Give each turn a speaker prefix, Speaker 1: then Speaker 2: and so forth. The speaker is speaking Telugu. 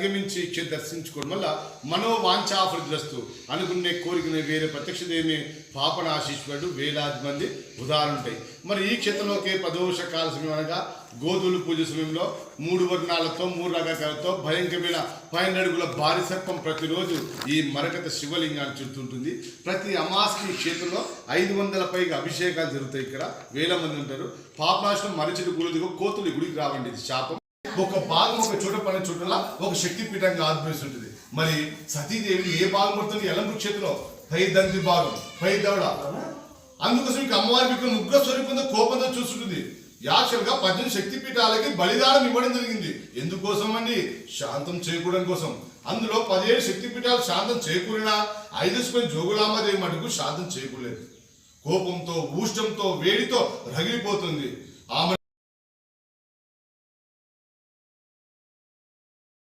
Speaker 1: అధిగమించి ఇచ్చే దర్శించుకోవడం వల్ల మనోవాంఛాఫలద్రస్తు అనుకునే కోరికను వేరే ప్రత్యక్షదేమి పాపన ఆశీశ్వరుడు వేలాది మంది ఉదాహరణ ఉంటాయి. మరి ఈ క్షేత్రంలోకి ప్రదోష కాల సమయం అనగా గోధుల పూజ సమయంలో 3 వర్ణాలతో 3 రకాలతో భయంకరమైన 12 అడుగుల భారీ సర్పం ప్రతిరోజు ఈ మరకత శివలింగాన్ని చుడుతుంటుంది. ప్రతి అమావాస్య క్షేత్రంలో 500 పైగా అభిషేకాలు జరుగుతాయి. ఇక్కడ వేల మంది ఉంటారు. పాపనాశనం మరచిడి గురుదిగో కోతులు గుడికి రావండి. ఇది శాపం. ఒక భాగం ఒక చోట పని చోటలా ఒక శక్తి పీఠంగా ఆవిర్భవిస్తుంటుంది. మరి సతీదేవి ఏ భాగం పడుతుంది? ఎలంబు క్షేత్రంలో పై దంతి భాగం, పై దవడ. అందుకోసం ఇక అమ్మవారి విగ్రహం ఉగ్ర స్వరూపంతో కోపంతో చూస్తుంటుంది. యాక్చువల్గా 18 శక్తి పీఠాలకి బలిదానం ఇవ్వడం జరిగింది. ఎందుకోసం అండి? శాంతం చేకూరడం కోసం. అందులో 17 శక్తి పీఠాలు శాంతం చేకూరినా 5 జోగులాంబదేవి మటుకు శాంతం చేకూరలేదు. కోపంతో, ఊష్టంతో, వేడితో రగిలిపోతుంది. ఆమె